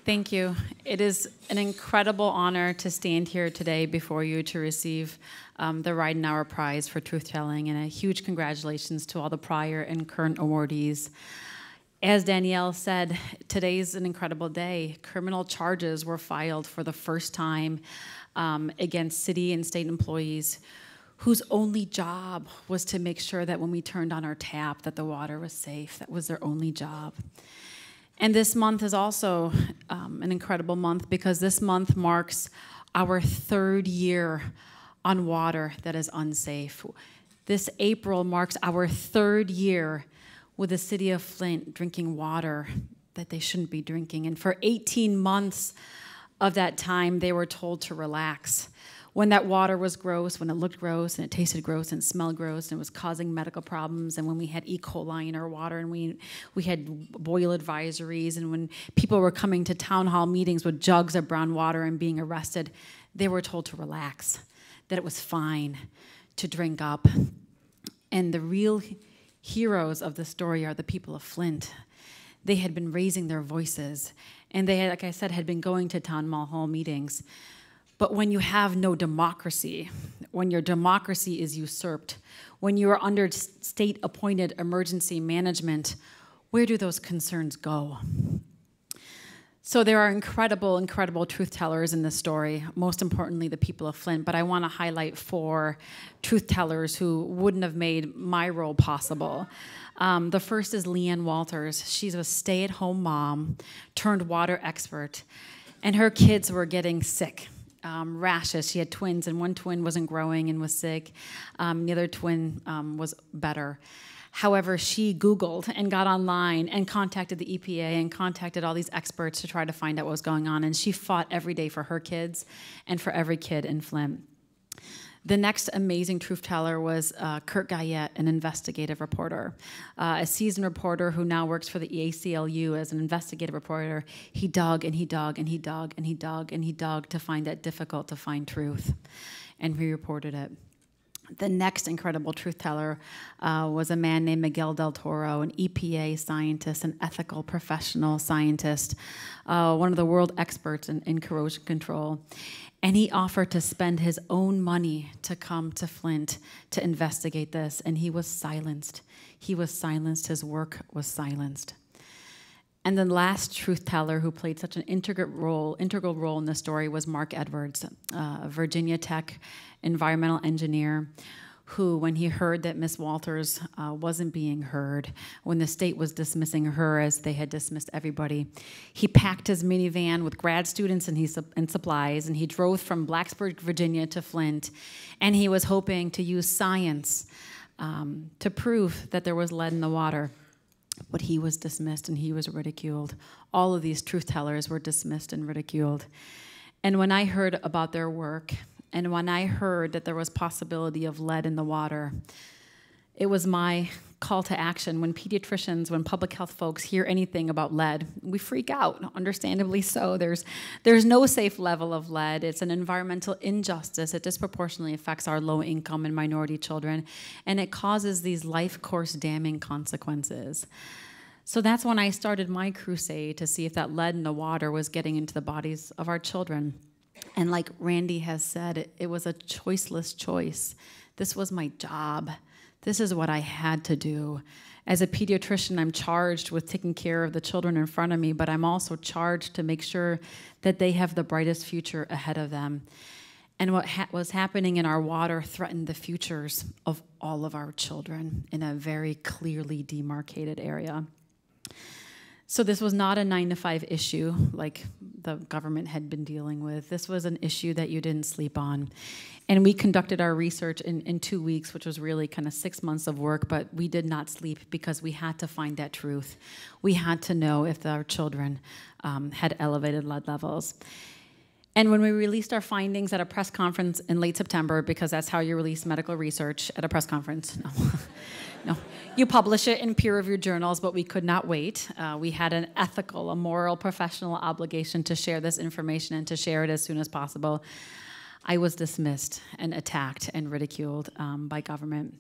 Thank you. It is an incredible honor to stand here today before you to receive the Ridenhour Prize for Truth-Telling, and a huge congratulations to all the prior and current awardees. As Danielle said, today's an incredible day. Criminal charges were filed for the first time against city and state employees whose only job was to make sure that when we turned on our tap that the water was safe. That was their only job. And this month is also an incredible month because this month marks our 3rd year on water that is unsafe. This April marks our 3rd year with the city of Flint drinking water that they shouldn't be drinking. And for 18 months of that time, they were told to relax. When that water was gross, when it looked gross, and it tasted gross, and it smelled gross, and it was causing medical problems, and when we had E. coli in our water, and we had boil advisories, and when people were coming to town hall meetings with jugs of brown water and being arrested, they were told to relax, that it was fine to drink up. And the real heroes of the story are the people of Flint. They had been raising their voices, and they had, like I said, had been going to town hall meetings. But when you have no democracy, when your democracy is usurped, when you are under state-appointed emergency management, where do those concerns go? So there are incredible, incredible truth-tellers in this story, most importantly, the people of Flint, but I want to highlight 4 truth-tellers who wouldn't have made my role possible. The first is Leanne Walters. She's a stay-at-home mom turned water expert, and her kids were getting sick. Rashes. She had twins, and one twin wasn't growing and was sick. The other twin was better. However, she Googled and got online and contacted the EPA and contacted all these experts to try to find out what was going on, and she fought every day for her kids and for every kid in Flint. The next amazing truth-teller was Kurt Guyette, an investigative reporter, a seasoned reporter who now works for the ACLU as an investigative reporter. He dug and he dug and he dug and he dug and he dug to find that difficult to find truth, and he reported it. The next incredible truth-teller was a man named Miguel Del Toro, an EPA scientist, an ethical professional scientist, one of the world experts in corrosion control. And he offered to spend his own money to come to Flint to investigate this, and he was silenced. He was silenced. His work was silenced. And the last truth-teller who played such an integral role in the story was Mark Edwards, a Virginia Tech environmental engineer, who, when he heard that Miss Walters wasn't being heard, when the state was dismissing her as they had dismissed everybody, he packed his minivan with grad students and supplies, and he drove from Blacksburg, Virginia to Flint, and he was hoping to use science to prove that there was lead in the water. But he was dismissed and he was ridiculed. All of these truth-tellers were dismissed and ridiculed. And when I heard about their work, and when I heard that there was possibility of lead in the water, it was my call to action. When pediatricians, when public health folks hear anything about lead, we freak out, understandably so. There's no safe level of lead. It's an environmental injustice. It disproportionately affects our low-income and minority children, and it causes these life course damning consequences. So that's when I started my crusade to see if that lead in the water was getting into the bodies of our children. And like Randy has said, it was a choiceless choice. This was my job. This is what I had to do. As a pediatrician, I'm charged with taking care of the children in front of me, but I'm also charged to make sure that they have the brightest future ahead of them. And what was happening in our water threatened the futures of all of our children in a very clearly demarcated area. So this was not a 9-to-5 issue like the government had been dealing with. This was an issue that you didn't sleep on. And we conducted our research in 2 weeks, which was really kind of 6 months of work, but we did not sleep because we had to find that truth. We had to know if our children had elevated lead levels. And when we released our findings at a press conference in late September, because that's how you release medical research at a press conference, no, you publish it in peer-reviewed journals, but we could not wait. We had an ethical, a moral, professional obligation to share this information and to share it as soon as possible. I was dismissed and attacked and ridiculed by government.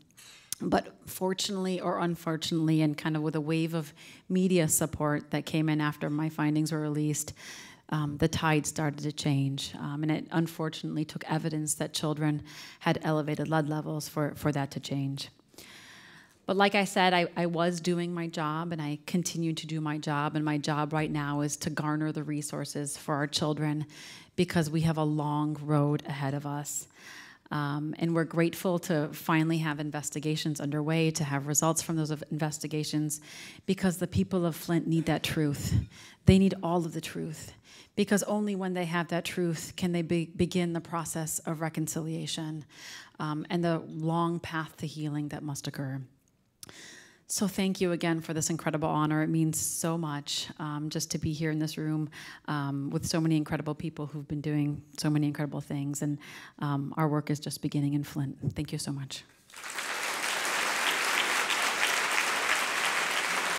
But fortunately or unfortunately, and kind of with a wave of media support that came in after my findings were released, the tide started to change. And it unfortunately took evidence that children had elevated lead levels for that to change. But like I said, I was doing my job, and I continue to do my job. And my job right now is to garner the resources for our children, because we have a long road ahead of us. And we're grateful to finally have investigations underway, to have results from those investigations, because the people of Flint need that truth. They need all of the truth, because only when they have that truth can they begin the process of reconciliation and the long path to healing that must occur. So thank you again for this incredible honor. It means so much just to be here in this room with so many incredible people who've been doing so many incredible things. And our work is just beginning in Flint. Thank you so much.